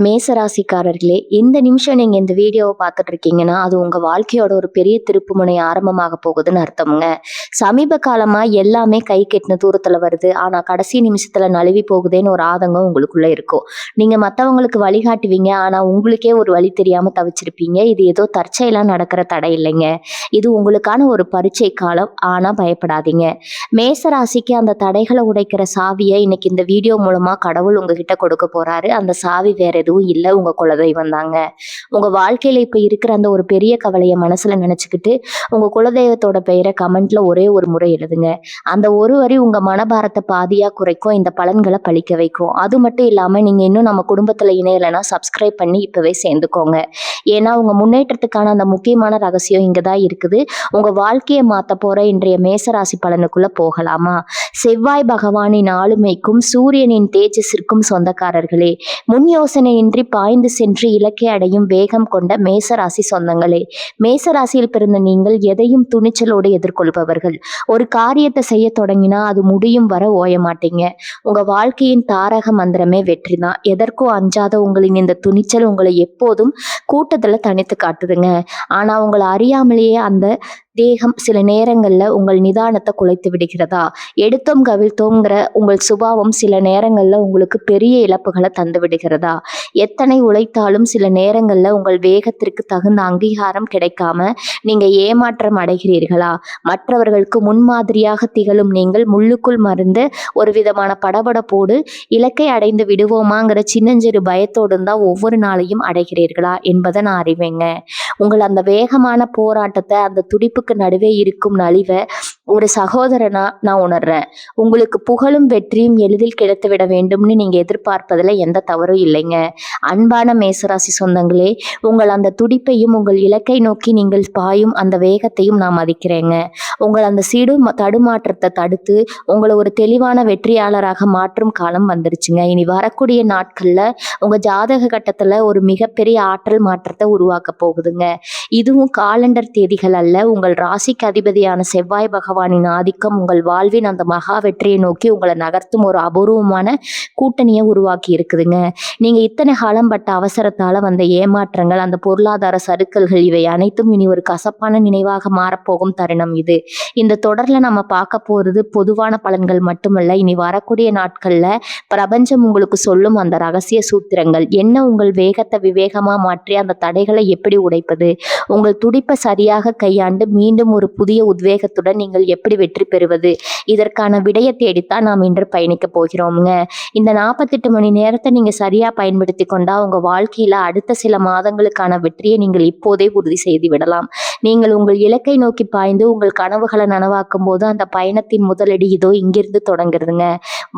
மேசராசிக்காரர்களே, இந்த நிமிஷம் நீங்க இந்த வீடியோவை பார்த்துட்டு இருக்கீங்கன்னா, அது உங்க வாழ்க்கையோட ஒரு பெரிய திருப்புமுனை ஆரம்பமாக போகுதுன்னு அர்த்தம்ங்க. சமீப காலமா எல்லாமே கை கெட்டின தூரத்துல வருது. ஆனா கடைசி நிமிஷத்துல நழுவி போகுதேன்னு ஒரு ஆதங்கம் உங்களுக்குள்ள இருக்கும். நீங்க மத்தவங்களுக்கு வழிகாட்டுவீங்க. ஆனா உங்களுக்கே ஒரு வழி தெரியாம தவிச்சிருப்பீங்க. இது ஏதோ தற்செயலா நடக்கிற தடை இல்லைங்க. இது உங்களுக்கான ஒரு பரீட்சை காலம். ஆனா பயப்படாதீங்க. மேசராசிக்கு அந்த தடைகளை உடைக்கிற சாவியை இன்னைக்கு இந்த வீடியோ மூலமா கடவுள் உங்ககிட்ட கொடுக்க போறாரு. அந்த சாவி வேற எதுவும் இல்ல, உங்க குலதெய்வம் தாங்க. உங்க வாழ்க்கையில இப்ப இருக்கிற அந்த ஒரு பெரிய கவலைய மனசுல நினைச்சுக்கிட்டு உங்க குலதெய்வத்தோட பெயரை கமெண்ட்ல ஒரே ஒரு முறை எழுதுங்க. அந்த ஒரு வரி உங்க மனபாரத்தை பாதியா குறைக்கும், இந்த பலன்களை பழிக்க வைக்கும். அது மட்டும் இல்லாம நீங்க இன்னும் நம்ம குடும்பத்துல இணையலைன்னா சப்ஸ்கிரைப் பண்ணி இப்பவே சேர்ந்துக்கோங்க. ஏன்னா உங்க முன்னேற்றத்துக்கான அந்த முக்கியமான ரகசியம் இங்கதான் இருக்குது. உங்க வாழ்க்கையை மாத்த போற இன்றைய மேசராசி பலனுக்குள்ள போகலாமா? செவ்வாய் பகவானின் ஆளுமைக்கும் சூரியனின் தேஜஸிற்கும் சொந்தக்காரர்களே, முன் யோசனையின்றி பாய்ந்து சென்று இலக்கை அடையும் வேகம் கொண்ட மேசராசி சொந்தங்களே, மேசராசியில் பிறந்த நீங்கள் எதையும் துணிச்சலோடு எதிர்கொள்பவர்கள். ஒரு காரியத்தை செய்ய தொடங்கினா அது முடியும் வர ஓய மாட்டீங்க. உங்க வாழ்க்கையின் தாரக மந்திரமே வெற்றிதான். எதற்கும் அஞ்சாத உங்களின் இந்த துணிச்சல் உங்களை எப்போதும் கூட்டத்துல தனித்து காட்டுதுங்க. ஆனா உங்களை அறியாமலேயே அந்த தேகம் சில நேரங்கள்ல உங்கள் நிதானத்தை குலைத்து விடுகிறதா? எடுத்தோம் கவிழ்த்தோங்கிற உங்கள் சுபாவம் சில நேரங்கள்ல உங்களுக்கு பெரிய இழப்புகளை தந்து விடுகிறதா? எத்தனை உழைத்தாலும் சில நேரங்கள்ல உங்கள் வேகத்திற்கு தகுந்த அங்கீகாரம் கிடைக்காம நீங்க ஏமாற்றம் அடைகிறீர்களா? மற்றவர்களுக்கு முன்மாதிரியாக திகழும் நீங்கள் முள்ளுக்குள் மருந்து ஒரு விதமான படபடப்போடு இலக்கை அடைந்து விடுவோமாங்கிற சின்னஞ்சிறு பயத்தோடும் தான் ஒவ்வொரு நாளையும் அடைகிறீர்களா என்பதை நான் அறிவேங்க. உங்கள் அந்த வேகமான போராட்டத்தை, அந்த துடிப்புக்கு நடுவே இருக்கும் நலிவை ஒரு சகோதரனா நான் உணர்றேன். உங்களுக்கு புகழும் வெற்றியும் எளிதில் கிடைத்துவிட வேண்டும்னு நீங்க எதிர்பார்ப்பதுல எந்த தவறும் இல்லைங்க. அன்பான மேசராசி சொந்தங்களே, உங்கள் அந்த துடிப்பையும் உங்கள் இலக்கை நோக்கி நீங்கள் பாயும் அந்த வேகத்தையும் நான் மதிக்கிறேங்க. உங்கள் அந்த தடுமாற்றத்தை தடுத்து உங்களை ஒரு தெளிவான வெற்றியாளராக மாற்றும் காலம் வந்துருச்சுங்க. இனி வரக்கூடிய நாட்கள்ல உங்க ஜாதக கட்டத்துல ஒரு மிகப்பெரிய ஆற்றல் மாற்றத்தை உருவாக்க போகுதுங்க. இதுவும் காலண்டர் தேதிகள் அல்ல, உங்கள் ராசிக்கு அதிபதியான செவ்வாய் பகவானின் ஆதிக்கம் உங்கள் வாழ்வின் அந்த மகா வெற்றியை நோக்கி உங்களை நகர்த்தும் ஒரு அபூர்வமான கூட்டணியை உருவாக்கி இருக்குதுங்க. நீங்க இத்தனை காலம் பட்ட அவசரத்தால வந்த ஏமாற்றங்கள், அந்த பொருளாதார சறுக்கல்கள், இவை அனைத்தும் இனி ஒரு கசப்பான நினைவாக மாறப்போகும் தருணம் இது. இந்த தொடர்ல நம்ம பார்க்க போறது பொதுவான பலன்கள் மட்டுமல்ல, இனி வரக்கூடிய நாட்கள்ல பிரபஞ்சம் உங்களுக்கு சொல்லும் அந்த ரகசிய சூத்திரங்கள் என்ன, உங்கள் வேகத்தை விவேகமா மாற்றி அந்த தடைகளை எப்படி உடைப்பது, உங்கள் துடிப்பை சரியாக கையாண்டு மீண்டும் ஒரு புதிய உத்வேகத்துடன் நீங்கள் எப்படி வெற்றி பெறுவது, இதற்கான விடையை தேடித்தான் நாம் இன்று பயணிக்க போகிறோம்ங்க. இந்த 48 மணி நேரத்தை நீங்க சரியா பயன்படுத்தி கொண்டா உங்க வாழ்க்கையில அடுத்த சில மாதங்களுக்கான வெற்றியை நீங்கள் இப்போதே உறுதி செய்து விடலாம். நீங்கள் உங்கள் இலக்கை நோக்கி பாய்ந்து உங்கள் கனவுகளை நனவாக்கும் போது அந்த பயணத்தின் முதலடி இதோ இங்கிருந்து தொடங்குறதுங்க.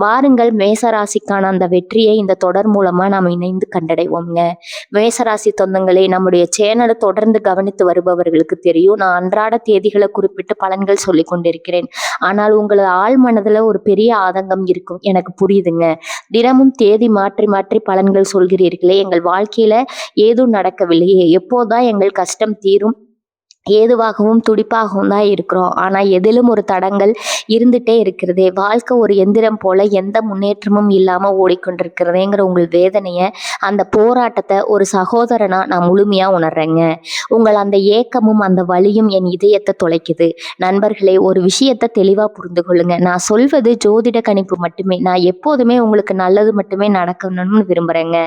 வாருங்கள், மேசராசிக்கான அந்த வெற்றியை இந்த தொடர் மூலமா நாம் இணைந்து கண்டடைவோம்ங்க. மேசராசி சொந்தங்களே, நம்முடைய சேனலை தொடர்ந்து கவனித்து வருபவர்களுக்கு தெரியும், நான் அன்றாட தேதிகளை குறிப்பிட்டு பலன்கள் சொல்லி கொண்டிருக்கிறேன். ஆனால் உங்களது ஆழ் மனதுல ஒரு பெரிய ஆதங்கம் இருக்கும், எனக்கு புரியுதுங்க. தினமும் தேதி மாற்றி மாற்றி பலன்கள் சொல்கிறீர்களே, எங்கள் வாழ்க்கையில ஏதும் நடக்கவில்லையே, எப்போதான் எங்கள் கஷ்டம் தீரும், ஏதுவாகவும் துடிப்பாகவும் தான் இருக்கிறோம். ஆனா எதிலும் ஒரு தடங்கள் இருந்துட்டே இருக்கிறதே, வாழ்க்கை ஒரு எந்திரம் போல எந்த முன்னேற்றமும் இல்லாம ஓடிக்கொண்டிருக்கிறதேங்கிற உங்கள் வேதனைய, அந்த போராட்டத்தை ஒரு சகோதரனா நான் முழுமையா உணர்றேங்க. உங்கள் அந்த ஏக்கமும் அந்த வலியும் என் இதயத்தை தொலைக்குது. நண்பர்களே, ஒரு விஷயத்தை தெளிவா புரிந்து கொள்ளுங்க. நான் சொல்வது ஜோதிட கணிப்பு மட்டுமே. நான் எப்போதுமே உங்களுக்கு நல்லது மட்டுமே நடக்கணும்னு விரும்புறேங்க.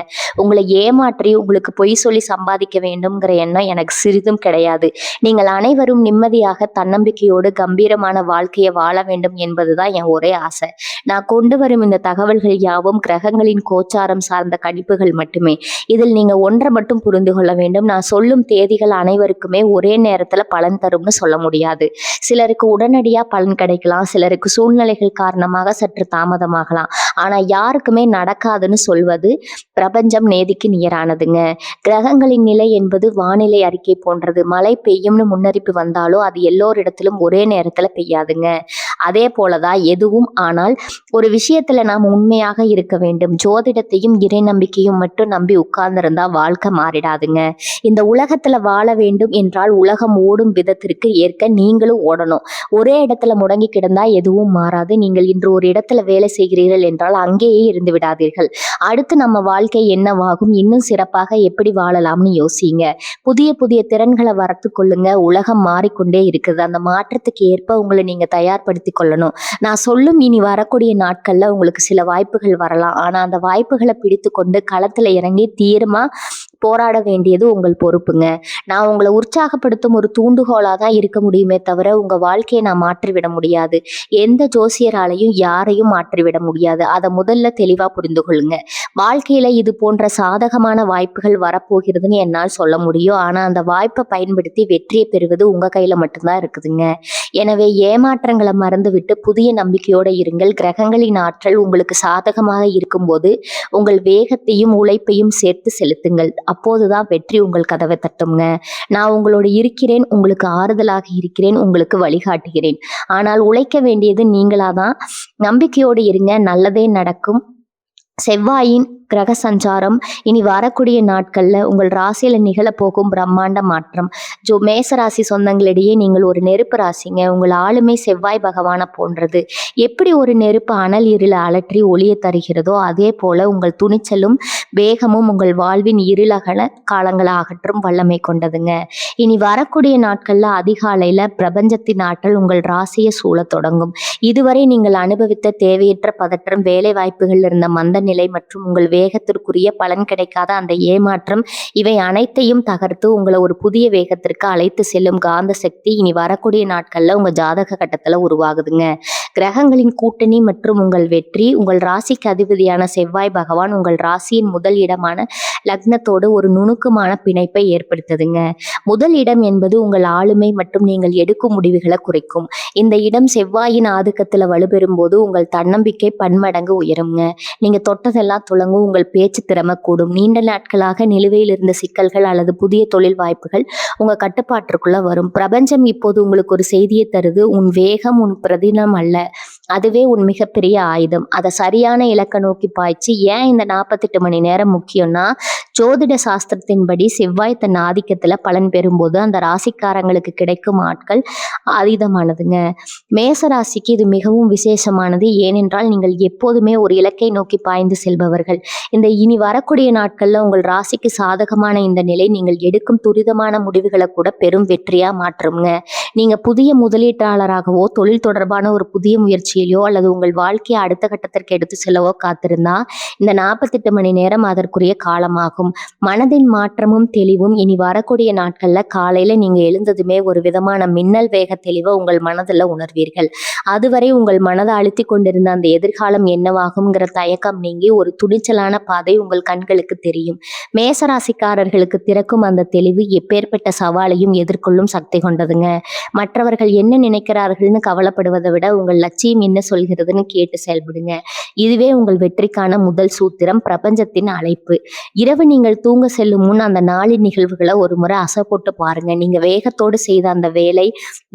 உங்களை ஏமாற்றி உங்களுக்கு பொய் சொல்லி சம்பாதிக்க வேண்டும்ங்கிற எண்ணம் எனக்கு சிறிதும் கிடையாது. நீங்கள் அனைவரும் நிம்மதியாக தன்னம்பிக்கையோடு கம்பீரமான வாழ்க்கையை வாழ வேண்டும் என்பதுதான் என் ஒரே ஆசை. நான் கொண்டு வரும் இந்த தகவல்கள் யாவும் கிரகங்களின் கோச்சாரம் சார்ந்த கணிப்புகள் மட்டுமே. இதில் நீங்க ஒன்றை மட்டும் புரிந்து கொள்ள வேண்டும், நான் சொல்லும் தேதிகள் அனைவருக்குமே ஒரே நேரத்துல பலன் தரும்னு சொல்ல முடியாது. சிலருக்கு உடனடியா பலன் கிடைக்கலாம், சிலருக்கு சூழ்நிலைகள் காரணமாக சற்று தாமதமாகலாம். ஆனா யாருக்குமே நடக்காதுன்னு சொல்வது பிரபஞ்சம் நேதிக்கு நிகரானதுங்க. கிரகங்களின் நிலை என்பது வானிலை அறிக்கை போன்றது. மழை பெய்யும்னு முன்னறிப்பு வந்தாலும் அது எல்லோரிடத்திலும் ஒரே நேரத்துல பெய்யாதுங்க. அதே போலதான் எதுவும். ஆனால் ஒரு விஷயத்துல நாம் உண்மையாக இருக்க வேண்டும். ஜோதிடத்தையும் இறை நம்பிக்கையும் மட்டும் நம்பி உட்கார்ந்திருந்தா வாழ்க்கை மாறிடாதுங்க. இந்த உலகத்துல வாழ வேண்டும் என்றால் உலகம் ஓடும் விதத்திற்கு ஏற்க நீங்களும் ஓடணும். ஒரே இடத்துல முடங்கி கிடந்தா எதுவும் மாறாது. நீங்கள் இன்று ஒரு இடத்துல வேலை செய்கிறீர்கள் என்றால் அங்கேயே இருந்து விடாதீர்கள். அடுத்து நம்ம வாழ்க்கை என்னவாகும், இன்னும் சிறப்பாக எப்படி வாழலாம்னு யோசிங்க. புதிய புதிய திறன்களை வளர்த்து கொள்ளுங்க. உலகம் மாறிக்கொண்டே இருக்குது. அந்த மாற்றத்துக்கு ஏற்ப உங்களை நீங்க தயார்படுத்தி கொள்ளணும். நான் சொல்லும் இனி வரக்கூடிய நாட்கள்ல உங்களுக்கு சில வாய்ப்புகள் வரலாம். ஆனா அந்த வாய்ப்புகளை பிடித்து கொண்டு களத்துல இறங்கி தீரமா போராட வேண்டியது உங்கள் பொறுப்புங்க. நான் உங்களை உற்சாகப்படுத்தும் ஒரு தூண்டுகோலா தான் இருக்க முடியுமே தவிர உங்க வாழ்க்கையை நான் மாற்றிவிட முடியாது. எந்த ஜோசியராலையும் யாரையும் மாற்றிவிட முடியாது. அதை முதல்ல தெளிவா புரிந்து கொள்ளுங்க. வாழ்க்கையில இது போன்ற சாதகமான வாய்ப்புகள் வரப்போகிறதுன்னு என்னால் சொல்ல முடியும். ஆனா அந்த வாய்ப்பை பயன்படுத்தி வெற்றியை பெறுவது உங்க கையில மட்டும்தான் இருக்குதுங்க. எனவே ஏமாற்றங்களை மறந்துவிட்டு புதிய நம்பிக்கையோட இருங்கள். கிரகங்களின் ஆற்றல் உங்களுக்கு சாதகமாக இருக்கும்போது உங்கள் வேகத்தையும் உழைப்பையும் சேர்த்து செலுத்துங்கள். அப்போதுதான் வெற்றி உங்கள் கதவை தட்டுங்க. நான் உங்களோடு இருக்கிறேன், உங்களுக்கு ஆறுதலாக இருக்கிறேன், உங்களுக்கு வழிகாட்டுகிறேன். ஆனால் உழைக்க வேண்டியது நீங்களாதான். நம்பிக்கையோடு இருங்க, நல்லதே நடக்கும். செவ்வாயின் கிரக சஞ்சாரம் இனி வரக்கூடிய நாட்கள்ல உங்கள் ராசியில நிகழப்போகும் பிரம்மாண்ட மாற்றம். மேசராசி சொந்தங்களிடையே நீங்கள் ஒரு நெருப்பு ராசிங்க. உங்கள் ஆளுமை செவ்வாய் பகவானை போன்றது. எப்படி ஒரு நெருப்பு அனல் இருள அலற்றி ஒளிய தருகிறதோ அதே போல உங்கள் துணிச்சலும் வேகமும் உங்கள் வாழ்வின் இருளகல காலங்களை அகற்றும் வல்லமை கொண்டதுங்க. இனி வரக்கூடிய நாட்கள்ல அதிகாலையில பிரபஞ்சத்தின் ஆற்றல் உங்கள் ராசியை சூழ தொடங்கும். இதுவரை நீங்கள் அனுபவித்த தேவையற்ற பதற்றம், வேலை வாய்ப்புகள் இருந்த மந்த நிலை மற்றும் உங்கள் வேகத்திற்குரிய பலன் கிடைக்காத அந்த ஏமாற்றம், இவை அனைத்தையும் தகர்த்து உங்களை ஒரு புதிய வேகத்திற்கு அழைத்து செல்லும் காந்த சக்தி இனி வரக்கூடிய நாட்கள்ல உங்க ஜாதக கட்டத்துல உருவாகுதுங்க. கிரகங்களின் கூட்டணி மற்றும் உங்கள் வெற்றி. உங்கள் ராசிக்கு அதிபதியான செவ்வாய் பகவான் உங்கள் ராசியின் முதல் இடமான லக்னத்தோடு ஒரு நுணுக்கமான பிணைப்பை ஏற்படுத்துதுங்க. முதல் இடம் என்பது உங்கள் ஆளுமை மற்றும் நீங்கள் எடுக்கும் முடிவுகளை குறைக்கும். இந்த இடம் செவ்வாயின் ஆதிக்கத்துல வலுப்பெறும் போது உங்கள் தன்னம்பிக்கை பன்மடங்கு உயருங்க. நீங்க தொட்டதெல்லாம் துளங்கும். உங்கள் பேச்சு திறமை கூடும். நீண்ட நாட்களாக நிலுவையில் இருந்த சிக்கல்கள் அல்லது புதிய தொழில் வாய்ப்புகள் உங்க கட்டுப்பாட்டிற்குள்ள வரும். பிரபஞ்சம் இப்போது உங்களுக்கு ஒரு செய்தியை தருது. உன் வேகம் உன் பிரதினம் அல்ல, அதுவே உன் மிகப்பெரிய ஆயுதம். அதை சரியான இலக்கை நோக்கி பாய்ச்சி. ஏன் இந்த 48 மணி நேரம் முக்கியம்னா, ஜோதிட சாஸ்திரத்தின்படி செவ்வாய் தன் ஆதிக்கத்துல பலன் பெறும்போது அந்த ராசிக்காரங்களுக்கு கிடைக்கும் ஆட்கள் அதீதமானதுங்க. மேச ராசிக்கு இது மிகவும் விசேஷமானது. ஏனென்றால் நீங்கள் எப்போதுமே ஒரு இலக்கை நோக்கி பாய்ந்து செல்பவர்கள். இந்த இனி வரக்கூடிய நாட்கள்ல உங்கள் ராசிக்கு சாதகமான இந்த நிலை நீங்கள் எடுக்கும் துரிதமான முடிவுகளை கூட பெரும் வெற்றியா மாற்றுங்க. நீங்க புதிய முதலீட்டாளராகவோ தொழில் தொடர்பான ஒரு புதிய முயற்சியிலோ அல்லது உங்கள் வாழ்க்கையை அடுத்த கட்டத்திற்கு எடுத்து செல்லவோ காத்திருந்தா இந்த 48 மணி நேரம் அதற்குரிய காலமாகும். மனதின் மாற்றமும் தெளிவும் இனி வரக்கூடிய நாட்கள்ல காலையில நீங்க எழுந்ததுமே ஒரு விதமான மின்னல் வேக தெளிவை உங்கள் மனதில் உணர்வீர்கள். அதுவரை உங்கள் மனதை அழுத்தி கொண்டிருந்த அந்த எதிர்காலம் என்னவாகும்ங்கிற தயக்கம் நீங்கி ஒரு துணிச்சலான பாதை உங்கள் கண்களுக்கு தெரியும். மேசராசிக்காரர்களுக்கு திறக்கும் அந்த தெளிவு எப்பேற்பட்ட சவாலையும் எதிர்கொள்ளும் சக்தி கொண்டதுங்க. மற்றவர்கள் என்ன நினைக்கிறார்கள்னு கவலைப்படுவதை விட உங்கள் லட்சியம் என்ன சொல்கிறதுன்னு கேட்டு செயல்படுங்க. இதுவே உங்கள் வெற்றிக்கான முதல் சூத்திரம். பிரபஞ்சத்தின் அழைப்பு. இரவு நீங்கள் தூங்க செல்லும் முன் அந்த நாளின் நிகழ்வுகளை ஒரு முறை அசை போட்டு பாருங்க. நீங்க வேகத்தோடு செய்த அந்த வேலை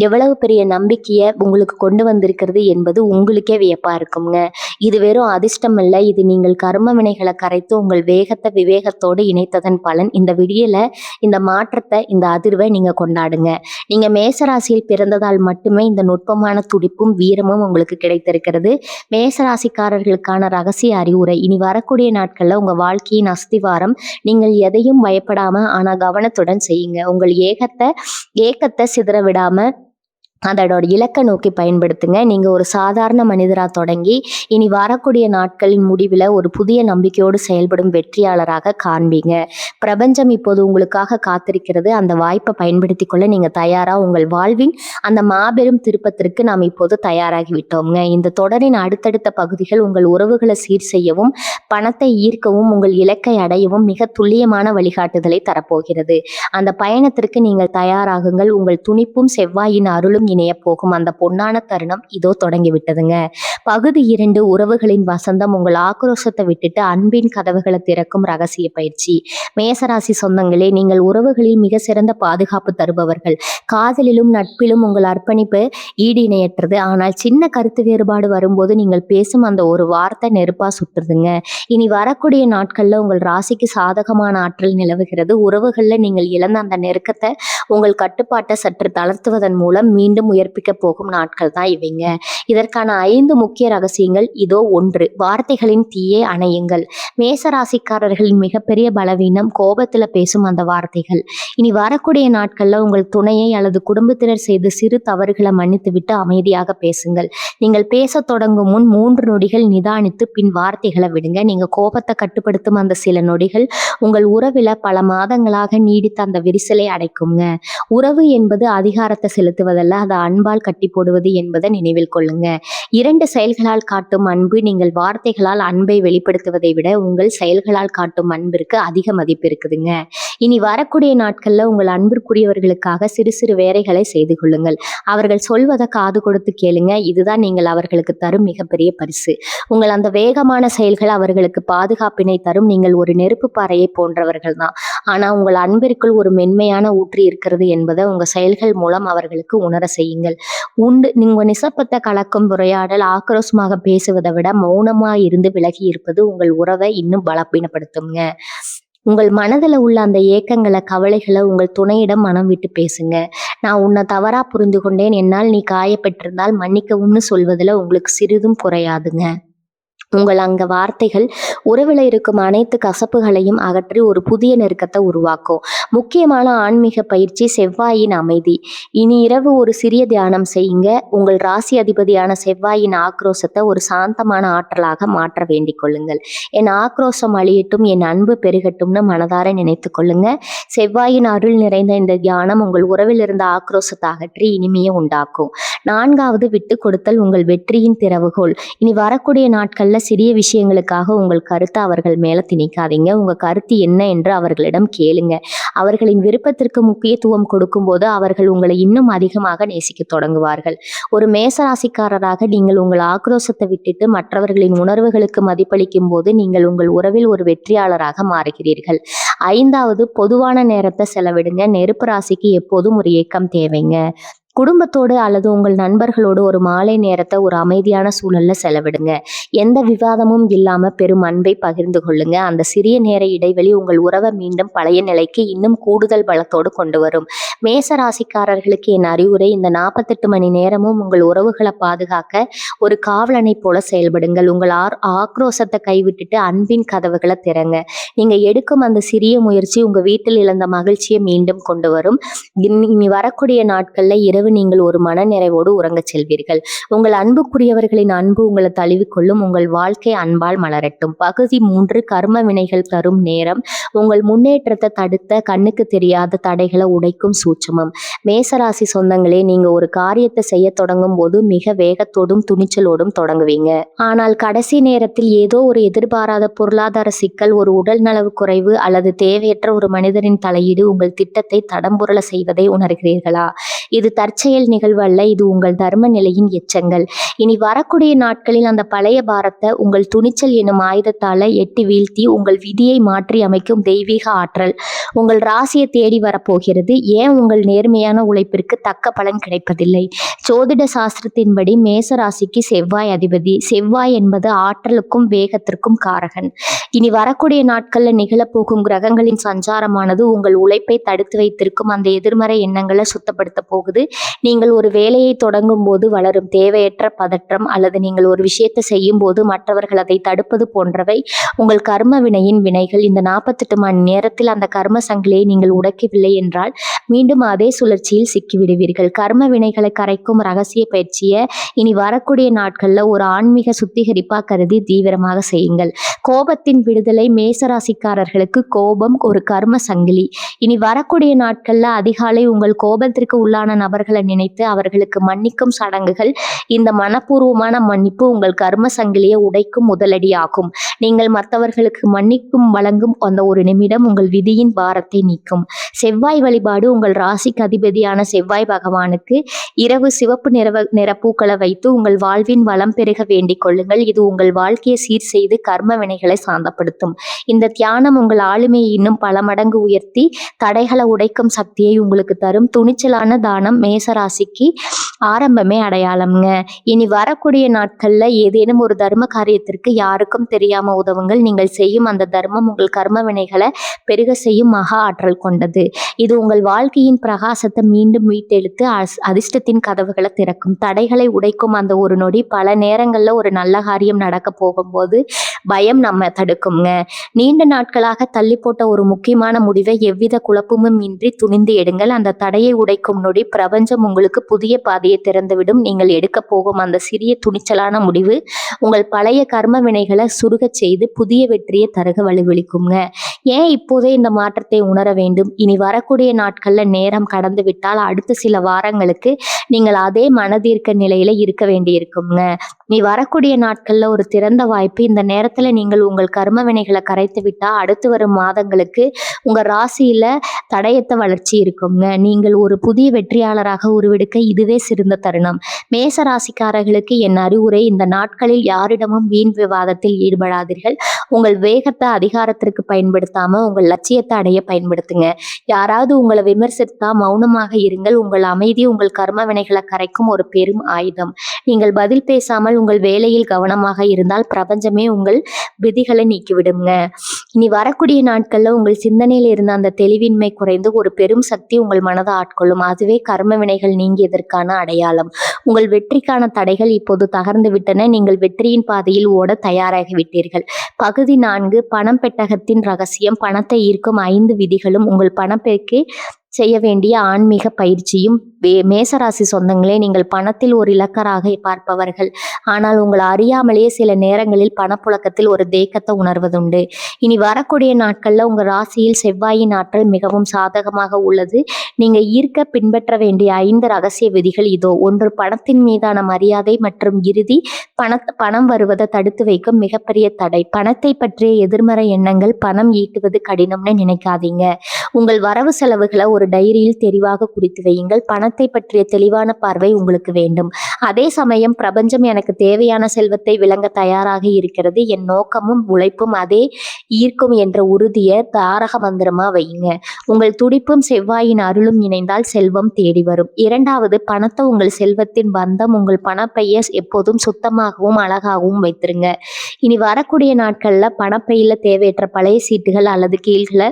எவ்வளவு பெரிய நம்பிக்கையை உங்களுக்கு கொண்டு வந்திருக்கிறது என்பது உங்களுக்கே வியப்பா இருக்குங்க. இது வெறும் அதிர்ஷ்டம் அல்ல, இது நீங்கள் கர்ம வினைகளை கரைத்து உங்கள் வேகத்தை விவேகத்தோடு இணைத்ததன் பலன். இந்த விடியல, இந்த மாற்றத்தை, இந்த அதிர்வை நீங்க கொண்டாடுங்க. நீங்க மேசராசியில் பிறந்ததால் மட்டுமே இந்த நுட்பமான துடிப்பும் வீரமும் உங்களுக்கு கிடைத்திருக்கிறது. மேசராசிக்காரர்களுக்கான ரகசிய அறிவுரை. இனி வரக்கூடிய நாட்கள்ல உங்க வாழ்க்கையின் அஸ்திவாரம். நீங்கள் எதையும் பயப்படாம ஆனா கவனத்துடன் செய்யுங்க. உங்கள் ஏக்கத்தை சிதற விடாம அதோட இலக்கை நோக்கி பயன்படுத்துங்க. நீங்க ஒரு சாதாரண மனிதரா தொடங்கி இனி வரக்கூடிய நாட்களின் முடிவில் ஒரு புதிய நம்பிக்கையோடு செயல்படும் வெற்றியாளராக காண்பீங்க. பிரபஞ்சம் இப்போது உங்களுக்காக காத்திருக்கிறது. அந்த வாய்ப்பை பயன்படுத்தி கொள்ள நீங்க தயாரா? உங்கள் வாழ்வின் அந்த மாபெரும் திருப்பத்திற்கு நாம் இப்போது தயாராகி விட்டோம்ங்க. இந்த தொடரின் அடுத்தடுத்த பகுதிகள் உங்கள் உறவுகளை சீர் செய்யவும் பணத்தை ஈர்க்கவும் உங்கள் இலக்கை அடையவும் மிக துல்லியமான வழிகாட்டுதலை தரப்போகிறது. அந்த பயணத்திற்கு நீங்கள் தயாராகுங்கள். உங்கள் துணிப்பும் செவ்வாயின் அருளும் இணைய போகும் அந்த பொன்னான தருணம் இதோ தொடங்கி விட்டதுங்க. பகுதி 2 உறவுகளின் வசந்தம். உங்கள் ஆக்ரோஷத்தை விட்டுட்டு அன்பின் கதவுகளை திறக்கும் ரகசிய பயிற்சி. மேசராசி சொந்தங்களே, நீங்கள் உறவுகளில் மிக சிறந்த பாதுகாப்பு தருபவர்கள். காதலிலும் நட்பிலும் உங்கள் அர்ப்பணிப்பு ஈடு இணையற்றது. ஆனால் சின்ன கருத்து வேறுபாடு வரும்போது நீங்கள் பேசும் அந்த ஒரு வார்த்தை நெருப்பா சுட்டுருதுங்க. இனி வரக்கூடிய நாட்கள்ல உங்கள் ராசிக்கு சாதகமான ஆற்றல் நிலவுகிறது. உறவுகள்ல நீங்கள் இழந்த அந்த நெருக்கத்தை உங்கள் கட்டுப்பாட்டை சற்று தளர்த்துவதன் மூலம் மீண்டும் உயர்ப்பிக்க போகும் நாட்கள் தான் இவைங்க. இதற்கான 5 முக்கிய ரகசியங்கள் இதோ. 1, வார்த்தைகளின் தீயை அணையுங்கள். மேசராசிக்காரர்களின் மிகப்பெரிய பலவீனம் கோபத்துல பேசும் அந்த வார்த்தைகள். இனி வரக்கூடிய நாட்கள்ல உங்கள் துணையை அல்லது குடும்பத்தினர் செய்த சிறு தவறுகளை மன்னித்து விட்டு அமைதியாக பேசுங்கள். நீங்கள் பேச தொடங்கும் முன் 3 நொடிகள் நிதானித்து பின் வார்த்தைகளை விடுங்க. நீங்க கோபத்தை கட்டுப்படுத்தும் அந்த சில நொடிகள் உங்கள் உறவில பல மாதங்களாக நீடித்த அந்த விரிசலை அடைக்குங்க. உறவு என்பது அதிகாரத்தை செலுத்துவதல்ல, அதை அன்பால் கட்டி போடுவது என்பதை நினைவில் கொள்ளுங்க. 2 செயல்களால் காட்டும் அன்பு. நீங்கள் வார்த்தைகளால் அன்பை வெளிப்படுத்துவதை விட உங்கள் செயல்களால் காட்டும் அன்பிற்கு அதிக மதிப்பு இருக்குதுங்க. இனி வரக்கூடிய நாட்கள்ல உங்கள் அன்பிற்குரியவர்களுக்காக சிறு சிறு வேலைகளை செய்து கொள்ளுங்கள். அவர்கள் சொல்வதை காது கொடுத்து கேளுங்க. இதுதான் நீங்கள் அவர்களுக்கு தரும் மிகப்பெரிய பரிசு. உங்கள் அந்த வேகமான செயல்கள் அவர்களுக்கு பாதுகாப்பினை தரும். நீங்கள் ஒரு நெருப்பு பாறையை போன்றவர்கள் தான். ஆனா உங்கள் அன்பிற்குள் ஒரு மென்மையான ஊற்று இருக்கிறது என்பதை உங்க செயல்கள் மூலம் அவர்களுக்கு உணர செய்யுங்கள். நீங்க நிசப்பத்தை கலக்கும் உரையாடல். ஆக்ரோஷமாக பேசுவதை விட மௌனமா இருந்து விலகி இருப்பது உங்கள் உறவை இன்னும் பலப்பீனப்படுத்துங்க. உங்கள் மனதில் உள்ள அந்த ஏக்கங்களை, கவலைகளை உங்கள் துணையிடம் மனம் விட்டு பேசுங்க. நான் உன்னை தவறா புரிந்து கொண்டேன், என்னால் நீ காயப்பட்டிருந்தால் மன்னிக்கவும்னு சொல்வதில் உங்களுக்கு சிறிதும் குறையாதுங்க. உங்கள் அங்க வார்த்தைகள் உறவில் இருக்கும் அனைத்து கசப்புகளையும் அகற்றி ஒரு புதிய நெருக்கத்தை உருவாக்கும். முக்கியமான ஆன்மீக பயிற்சி செவ்வாயின் அமைதி. இனி இரவு ஒரு சிறிய தியானம் செய்யுங்க. உங்கள் ராசி அதிபதியான செவ்வாயின் ஆக்ரோஷத்தை ஒரு சாந்தமான ஆற்றலாக மாற்ற வேண்டிக் கொள்ளுங்கள். என் ஆக்ரோஷம் அழியட்டும், என் அன்பு பெருகட்டும்னு மனதார நினைத்து கொள்ளுங்க. செவ்வாயின் அருள் நிறைந்த இந்த தியானம் உங்கள் உறவில் இருந்த ஆக்ரோஷத்தை அகற்றி இனிமையை உண்டாக்கும். 4வது, விட்டு கொடுத்தல் உங்கள் வெற்றியின் திறவுகோல். இனி வரக்கூடிய நாட்கள்ல சிறிய விஷயங்களுக்காக உங்கள் கருத்தை அவர்கள் மேல திணிக்காதீங்க. உங்க கருத்து என்ன என்று அவர்களிடம் கேளுங்க. அவர்களின் விருப்பத்திற்கு முக்கியத்துவம் கொடுக்கும்போது அவர்கள் உங்களை இன்னும் அதிகமாக நேசிக்க தொடங்குவார்கள். ஒரு மேசராசிக்காரராக நீங்கள் உங்கள் ஆக்ரோஷத்தை விட்டுட்டு மற்றவர்களின் உணர்வுகளுக்கு மதிப்பளிக்கும் போது நீங்கள் உங்கள் உறவில் ஒரு வெற்றியாளராக மாறுகிறீர்கள். 5வது, பொதுவான நேரத்தை செலவிடுங்க. நெருப்பு ராசிக்கு எப்போதும் ஒரு ஏக்கம் தேவைங்க. குடும்பத்தோடு அல்லது உங்கள் நண்பர்களோடு ஒரு மாலை நேரத்தை ஒரு அமைதியான சூழல்ல செலவிடுங்க. எந்த விவாதமும் இல்லாம பெரும் அன்பை பகிர்ந்து கொள்ளுங்க. அந்த சிறிய நேர இடைவெளி உங்கள் உறவை மீண்டும் பழைய நிலைக்கு இன்னும் கூடுதல் பலத்தோடு கொண்டு வரும். மேச ராசிக்காரர்களுக்கு என் அறிவுரை, இந்த 48 மணி நேரமும் உங்கள் உறவுகளை பாதுகாக்க ஒரு காவலனை போல செயல்படுங்கள். உங்கள் ஆக்ரோஷத்தை கைவிட்டுட்டு அன்பின் கதவுகளை திறங்க. நீங்க எடுக்கும் அந்த சிறிய முயற்சி உங்க வீட்டில் இழந்த மகிழ்ச்சியை மீண்டும் கொண்டு வரும். இனி வரக்கூடிய நாட்கள்ல இரவு நீங்கள் ஒரு மன நிறைவோடு உறங்கச் செல்வீர்கள். உங்கள் அன்புக்குரியவர்களின் அன்பு உங்களை தழுவிக்கொள்ளும். உங்கள் வாழ்க்கை அன்பால் மலரட்டும். பகுதி 3, கர்ம வினைகள் தரும் நேரம். உங்கள் முன்னேற்றத்தை தடுத்த கண்ணுக்கு தெரியாத தடைகளை உடைக்கும் சூட்சமம். மேசராசி சொந்தங்களே, நீங்க ஒரு காரியத்தை செய்ய தொடங்கும் போது மிக வேகத்தோடும் துணிச்சலோடும் தொடங்குவீங்க. ஆனால் கடைசி நேரத்தில் ஏதோ ஒரு எதிர்பாராத பொருளாதார சிக்கல், ஒரு உடல் நலவு குறைவு அல்லது தேவையற்ற ஒரு மனிதரின் தலையீடு உங்கள் திட்டத்தை தடம்புரள செய்வதை உணர்கிறீர்களா? இது தற்செயல் நிகழ்வு அல்ல, இது உங்கள் தர்ம நிலையின் எச்சங்கள். இனி வரக்கூடிய நாட்களில் அந்த பழைய பாரத்தை உங்கள் துணிச்சல் எனும் ஆயுதத்தால எட்டி வீழ்த்தி உங்கள் விதியை மாற்றி அமைக்கும் தெய்வீக ஆற்றல் உங்கள் ராசியை தேடி வரப்போகிறது. ஏன் உங்கள் நேர்மையான உழைப்பிற்கு தக்க பலன் கிடைப்பதில்லை? ஜோதிட சாஸ்திரத்தின்படி மேச ராசிக்கு செவ்வாய் அதிபதி. செவ்வாய் என்பது ஆற்றலுக்கும் வேகத்திற்கும் காரகன். இனி வரக்கூடிய நாட்கள்ல நிகழப்போகும் கிரகங்களின் சஞ்சாரமானது உங்கள் உழைப்பை தடுத்து வைத்திருக்கும் அந்த எதிர்மறை எண்ணங்களை சுத்தப்படுத்த போகுது. நீங்கள் ஒரு வேலையை தொடங்கும் போது வளரும் தேவையற்ற பதற்றம் அல்லது நீங்கள் ஒரு விஷயத்தை செய்யும் போது மற்றவர்கள் அதை தடுப்பது போன்றவை உங்கள் கர்ம வினையின் வினைகள். இந்த 48 மணி நேரத்தில் அந்த கர்ம சங்கிலியை நீங்கள் உடைக்கவில்லை என்றால் மீண்டும் அதே சுழற்சியில் சிக்கிவிடுவீர்கள். கர்ம வினைகளை கரைக்கும் ரகசிய பயிற்சியை இனி வரக்கூடிய நாட்கள்ல ஒரு ஆன்மீக சுத்திகரிப்பா கருதி தீவிரமாக செய்யுங்கள். கோபத்தின் விடுதலை. மேசராசிக்காரர்களுக்கு கோபம் ஒரு கர்ம சங்கிலி. இனி வரக்கூடிய நாட்கள்ல அதிகாலை உங்கள் கோபத்திற்கு உள்ளான நபர்கள் தவறுகளை நினைத்து அவர்களுக்கு மன்னிக்கும் சடங்குகள். இந்த மனப்பூர்வமான மன்னிப்பு உங்கள் கர்ம சங்கிலியை உடைக்கும் முதலடியாகும். நீங்கள் மற்றவர்களுக்கு மன்னிக்கும் வழங்கும் அந்த ஒரு நிமிடம் உங்கள் விதியின் பாரத்தை நீக்கும். செவ்வாய் வழிபாடு. உங்கள் ராசிக்கு அதிபதியான செவ்வாய் பகவானுக்கு இரவு சிவப்பு நிற பூக்களை வைத்து உங்கள் வாழ்வின் வளம் பெருக வேண்டிக் கொள்ளுங்கள். இது உங்கள் வாழ்க்கையை சீர் செய்து கர்ம வினைகளை சாந்தப்படுத்தும். இந்த தியானம் உங்கள் ஆளுமையை இன்னும் பல மடங்கு உயர்த்தி தடைகளை உடைக்கும் சக்தியை உங்களுக்கு தரும். துணிச்சலான தானம் மேசராசிக்கு ஆரம்பமே அடையாளம்ங்க. இனி வரக்கூடிய நாட்கள்ல ஏதேனும் ஒரு தர்ம காரியத்திற்கு யாருக்கும் தெரியாம உதவுங்கள். நீங்கள் செய்யும் அந்த தர்மம் உங்கள் கர்ம வினைகளை பெருக செய்யும் மகா ஆற்றல் கொண்டது. இது உங்கள் வாழ்க்கையின் பிரகாசத்தை மீண்டும் மீட்டெடுத்து அதிர்ஷ்டத்தின் கதவுகளை திறக்கும். தடைகளை உடைக்கும் அந்த ஒரு நொடி. பல நேரங்கள்ல ஒரு நல்ல காரியம் நடக்க போகும்போது பயம் நம்ம தடுக்குங்க. நீண்ட நாட்களாக தள்ளி போட்ட ஒரு முக்கியமான முடிவை எவ்வித குழப்பமும் இன்றி துணிந்து எடுங்கள். அந்த தடையை உடைக்கும் நொடி பிரபஞ்சம் உங்களுக்கு புதிய பாதையை திறந்துவிடும். நீங்கள் எடுக்க போகும் அந்த சிறிய துணிச்சலான முடிவு உங்கள் பழைய கர்ம வினைகளை சுருகச் செய்து புதிய வெற்றியை தருக வலுவளிக்குங்க. ஏன் இப்போதே இந்த மாற்றத்தை உணர வேண்டும்? இனி வரக்கூடிய நாட்கள்ல நேரம் கடந்து விட்டால் அடுத்த சில வாரங்களுக்கு நீங்கள் அதே மனதீர்க்க நிலையில இருக்க வேண்டியிருக்குங்க. நீ வரக்கூடிய நாட்கள்ல ஒரு திறந்த வாய்ப்பு. இந்த நேரத்துல நீங்கள் உங்கள் கர்ம வினைகளை கரைத்து விட்டா அடுத்து வரும் மாதங்களுக்கு உங்க ராசியில தடையத்த வளர்ச்சி இருக்குங்க. நீங்கள் ஒரு புதிய வெற்றியாளராக உருவெடுக்க இதுவே சிறந்த தருணம். மேச ராசிக்காரர்களுக்கு என் அறிவுரை, இந்த நாட்களில் யாரிடமும் வீண் விவாதத்தில் ஈடுபடாதீர்கள். உங்கள் வேகத்தை அதிகாரத்திற்கு பயன்படுத்தாம உங்கள் லட்சியத்தை அடைய பயன்படுத்துங்க. யாராவது உங்களை விமர்சித்தா மௌனமாக இருங்கள். உங்கள் அமைதி உங்கள் கர்ம வினைகளை கரைக்கும் ஒரு பெரும் ஆயுதம். நீங்கள் பதில் பேசாமல் உங்கள் வேலையில் கவனமாக இருந்தால் பிரபஞ்சமே உங்கள் விதிகளை நீக்கிவிடுங்க. இனி வரக்கூடிய நாட்கள்ல உங்கள் சிந்தனையில் இருந்த அந்த தெளிவின்மை குறைந்து ஒரு பெரும் சக்தி உங்கள் மனதை ஆட்கொள்ளும். அதுவே கர்ம வினைகள் நீங்கியதற்கான அடையாளம். உங்கள் வெற்றிக்கான தடைகள் இப்போது தகர்ந்து விட்டன. நீங்கள் வெற்றியின் பாதையில் ஓட தயாராகி விட்டீர்கள். பகுதி 4 பணம் பெட்டகத்தின் ரகசியம். பணத்தை ஈர்க்கும் 5 விதிகளும் உங்கள் பணப்பெருக்கை செய்ய வேண்டிய ஆன்மீக பயிற்சியும். மேசராசி சொந்தங்களே, நீங்கள் பணத்தில் ஒரு இலக்கராக பார்ப்பவர்கள். ஆனால் உங்களை அறியாமலேயே சில நேரங்களில் பணப்புழக்கத்தில் ஒரு தேக்கத்தை உணர்வதுண்டு. இனி வரக்கூடிய நாட்கள்ல உங்க ராசியில் செவ்வாயின் ஆற்றல் மிகவும் சாதகமாக உள்ளது. நீங்க ஈர்க்க பின்பற்ற வேண்டிய 5 ரகசிய விதிகள் இதோ. 1. பணத்தின் மீதான மரியாதை மற்றும் இறுதி. பணம் வருவதை தடுத்து வைக்கும் மிகப்பெரிய தடை. பணத்தை பற்றிய எதிர்மறை எண்ணங்கள். பணம் ஈட்டுவது கடினம்னு நினைக்காதீங்க. உங்கள் வரவு செலவுகளை ஒரு டைரியில் தெளிவாக குறித்து வையுங்கள். பணத்தை பற்றிய தெளிவான பார்வை உங்களுக்கு வேண்டும். அதே சமயம் பிரபஞ்சம் எனக்கு தேவையான செல்வத்தை விளங்க தயாராக இருக்கிறது. என் நோக்கமும் உழைப்பும் அதே ஈர்க்கும் என்ற உறுதியை தாரக மந்திரமா வையுங்க. உங்கள் துடிப்பும் செவ்வாயின் அருளும் இணைந்தால் செல்வம் தேடி வரும். 2. பணத்தை உங்கள் செல்வத்தின் பந்தம். உங்கள் பணப்பையை எப்போதும் சுத்தமாகவும் அழகாகவும் வைத்திருங்க. இனி வரக்கூடிய நாட்கள்ல பணப்பையில தேவையற்ற பழைய சீட்டுகள் அல்லது கீழ்களை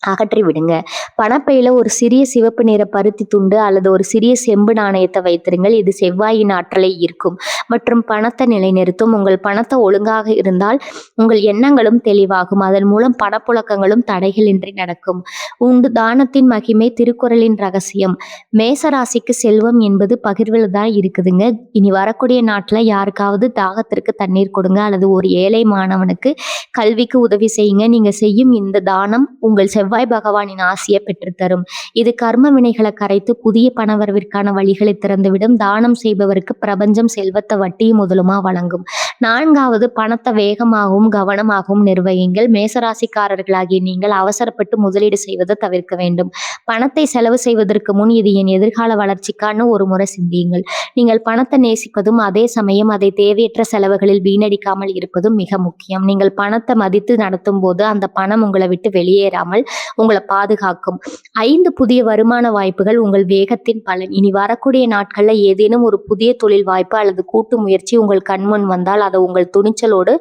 அகற்றி விடுங்க. பணப்பையில ஒரு சிறிய சிவப்பு நிற பருத்தி துண்டு அல்லது ஒரு சிறிய செம்பு நாணயத்தை வைத்திருங்கள். இது செவ்வாயின் ஆற்றலை ஈர்க்கும் மற்றும் பணத்தை நிலைநிறுத்தும். உங்கள் பணத்தை ஒழுங்காக இருந்தால் உங்கள் எண்ணங்களும் தெளிவாகும். அதன் மூலம் பணப்புழக்கங்களும் தடைகளின்றி நடக்கும். உண்டு தானத்தின் மகிமை. திருக்குறளின் ரகசியம். மேசராசிக்கு செல்வம் என்பது பகிர்வில் தான் இருக்குதுங்க. இனி வரக்கூடிய நாட்டில் யாருக்காவது தாகத்திற்கு தண்ணீர் கொடுங்க அல்லது ஒரு ஏழை மாணவனுக்கு கல்விக்கு உதவி செய்யுங்க. நீங்க செய்யும் இந்த தானம் உங்கள் செவ்வாய் பகவானின் ஆசியை பெற்றுத்தரும். இது கர்ம வினைகளை கரைத்து புதிய பணவரவிற்கான வழிகளை திறந்துவிடும். தானம் செய்பவருக்கு பிரபஞ்சம் செல்வத்தை வட்டியும் முதலுமா வழங்கும். 4. பணத்தை வேகமாகவும் கவனமாகவும் நிர்வகிங்கள். மேசராசிக்காரர்களாகிய நீங்கள் அவசரப்பட்டு முதலீடு செய்வதை தவிர்க்க வேண்டும். பணத்தை செலவு செய்வதற்கு முன் இது என் எதிர்கால வளர்ச்சிக்கான ஒரு முறை சிந்தியுங்கள். நீங்கள் பணத்தை நேசிப்பதும் அதே சமயம் அதை தேவையற்ற செலவுகளில் வீணடிக்காமல் இருப்பதும் மிக முக்கியம். நீங்கள் பணத்தை மதித்து நடத்தும் போது அந்த பணம் உங்களை விட்டு வெளியேறாமல் உங்களை பாதுகாக்கும். 5 புதிய வருமான வாய்ப்புகள். உங்கள் வேகத்தின் பலன். இனி வரக்கூடிய நாட்கள்ல ஏதேனும் ஒரு புதிய தொழில் வாய்ப்பு அல்லது கூட்டு முயற்சி உங்கள் கண்முன் வந்தால் அதை உங்கள் துணிச்சலோடு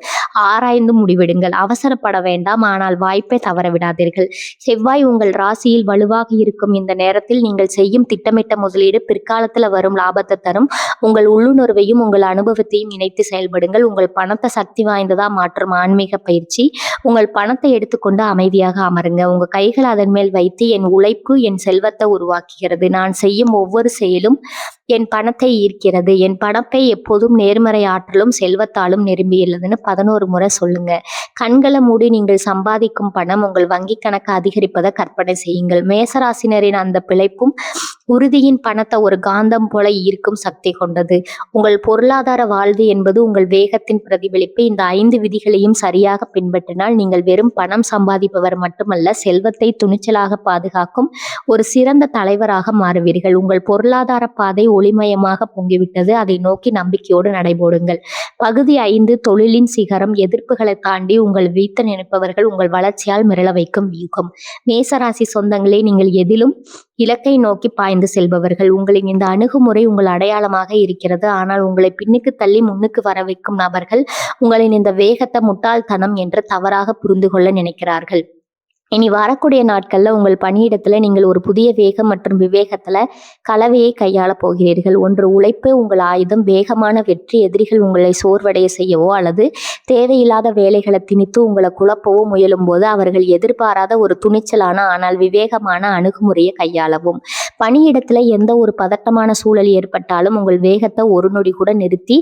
ஆராய்ந்து முடிவெடுங்கள். அவசரப்பட வேண்டாம், ஆனால் வாய்ப்பை தவறவிடாதீர்கள். செவ்வாய் உங்கள் ராசியில் வலுவாக இருக்கும் இந்த நேரத்தில் நீங்கள் செய்யும் திட்டமிட்ட முதலீடு பிற்காலத்துல வரும் லாபத்தை தரும். உங்கள் உள்ளுணர்வையும் உங்கள் அனுபவத்தையும் இணைத்து செயல்படுங்கள். உங்கள் பணத்தை சக்தி வாய்ந்ததா மாற்றும் ஆன்மீக பயிற்சி. உங்கள் பணத்தை எடுத்துக்கொண்டு அமைதியாக அமருங்க. உங்க கைகள் அதன் மேல் வைத்து என் உழைப்பு என் செல்வத்தை உருவாக்குகிறது. நான் செய்யும் ஒவ்வொரு செயலும் என் பணத்தை ஈர்க்கிறது. என் பணப்பை எப்போதும் நேர்மறை ஆற்றலும் செல்வத்தாலும் நிரம்பியுள்ளதுன்னு 11 முறை சொல்லுங்க. கண்களை மூடி நீங்கள் சம்பாதிக்கும் பணம் உங்கள் வங்கி கணக்கு அதிகரிப்பதை கற்பனை செய்யுங்கள். மேசராசினரின் அந்த பிழைப்பும் உறுதியின் பணத்தை ஒரு காந்தம் போல ஈர்க்கும் சக்தி கொண்டது. உங்கள் பொருளாதார வாழ்வு என்பது உங்கள் வேகத்தின் பிரதிபலிப்பு. இந்த 5 விதிகளையும் சரியாக பின்பற்றினால் நீங்கள் வெறும் பணம் சம்பாதிப்பவர் மட்டுமல்ல, செல்வத்தை துணிச்சலாக பாதுகாக்கும் ஒரு சிறந்த தலைவராக மாறுவீர்கள். உங்கள் பொருளாதார பாதை ஒளிமயமாக பொங்கிவிட்டது. அதை நோக்கி நம்பிக்கையோடு நடைபோடுங்கள். பகுதி 5 தொழிலின் சிகரம். எதிர்ப்புகளை தாண்டி உங்கள் வீழ்த்த நினைப்பவர்கள் உங்கள் வளர்ச்சியால் மிரள வைக்கும் வியூகம். மேசராசி சொந்தங்களே, நீங்கள் எதிலும் இலக்கை நோக்கி பாய்ந்து செல்பவர்கள். உங்களின் இந்த அணுகுமுறை உங்கள் அடையாளமாக இருக்கிறது. ஆனால் உங்களை பின்னுக்கு தள்ளி முன்னுக்கு வர வைக்கும் நபர்கள் உங்களின் இந்த வேகத்தை முட்டாள்தனம் என்று தவறாக புரிந்து கொள்ள நினைக்கிறார்கள். இனி வரக்கூடிய நாட்கள்ல உங்கள் பணியிடத்துல நீங்கள் ஒரு புதிய வேகம் மற்றும் விவேகத்துல கலவையை கையாள போகிறீர்கள். ஒன்று உழைப்பு உங்கள் ஆயுதம். வேகமான வெற்றி எதிரிகள் உங்களை சோர்வடைய செய்யவோ அல்லது தேவையில்லாத வேலைகளை திணித்து உங்களை குழப்பவோ முயலும் போது அவர்கள் எதிர்பாராத ஒரு துணிச்சலான ஆனால் விவேகமான அணுகுமுறையை கையாளவும். பணியிடத்துல எந்த ஒரு பதட்டமான சூழல் ஏற்பட்டாலும் உங்கள் வேகத்தை ஒரு நொடி கூட நிறுத்தி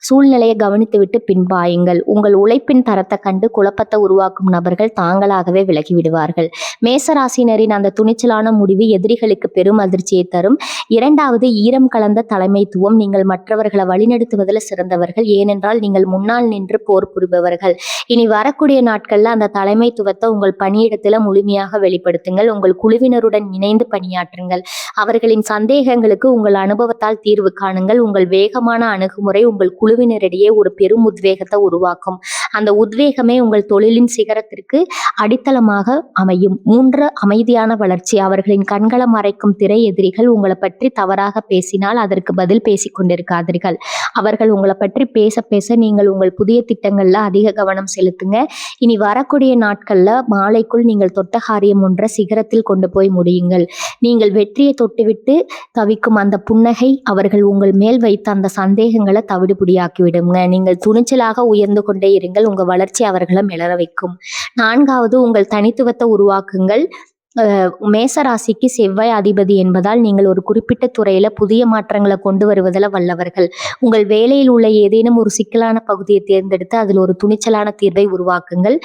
சூழ்நிலையை கவனித்துவிட்டு பின்பாயுங்கள். உங்கள் உழைப்பின் தரத்தை கண்டு குழப்பத்தை உருவாக்கும் நபர்கள் தாங்களாகவே விலகிவிடுவார்கள். மேசராசினரின் அந்த துணிச்சலான முடிவு எதிரிகளுக்கு பெரும் அதிர்ச்சியை தரும். இரண்டாவது, ஈரம் கலந்த தலைமைத்துவம். நீங்கள் மற்றவர்களை வழிநடத்துவதில் சிறந்தவர்கள். ஏனென்றால் நீங்கள் முன்னால் நின்று போர் புரிபவர்கள். இனி வரக்கூடிய நாட்கள்ல அந்த தலைமைத்துவத்தை உங்கள் பணியிடத்துல முழுமையாக வெளிப்படுத்துங்கள். உங்கள் குழுவினருடன் இணைந்து பணியாற்றுங்கள். அவர்களின் சந்தேகங்களுக்கு உங்கள் அனுபவத்தால் தீர்வு காணுங்கள். உங்கள் வேகமான அணுகுமுறை உங்கள் குழுவினரிடையே ஒரு பெரும் உத்வேகத்தை உருவாக்கும். அந்த உத்வேகமே உங்கள் தொழிலின் சிகரத்திற்கு அடித்தளமாக அமையும். 3, அமைதியான வளர்ச்சி. அவர்களின் கண்களை மறைக்கும் திரை எதிரிகள் உங்களை பற்றி தவறாக பேசினால் அதற்கு பதில் பேசிக் கொண்டிருக்காதீர்கள். அவர்கள் உங்களை பற்றி பேச பேச நீங்கள் உங்கள் புதிய திட்டங்கள்ல அதிக கவனம் செலுத்துங்க. இனி வரக்கூடிய நாட்கள்ல மாலைக்குள் நீங்கள் தொட்ட காரியம் ஒன்றை சிகரத்தில் கொண்டு போய் முடியுங்கள். நீங்கள் வெற்றியை தொட்டுவிட்டு தவிக்கும் அந்த புன்னகை அவர்கள் உங்கள் மேல் வைத்த அந்த சந்தேகங்களை தவிடுபடியாக்கிவிடுங்க. நீங்கள் துணிச்சலாக உயர்ந்து கொண்டே இருங்கள். உங்க வளர்ச்சி அவர்களை மிளற வைக்கும். 4வது, உங்கள் தனித்துவத்தை உருவாக்குங்கள். மேசராசிக்கு செவ்வாய் அதிபதி என்பதால் நீங்கள் ஒரு குறிப்பிட்ட துறையில புதிய மாற்றங்களை கொண்டு வருவதில் வல்லவர்கள். உங்கள் வேலையில் உள்ள ஏதேனும் ஒரு சிக்கலான பகுதியை தேர்ந்தெடுத்து அதில் ஒரு துணிச்சலான தீர்வை உருவாக்குங்கள்.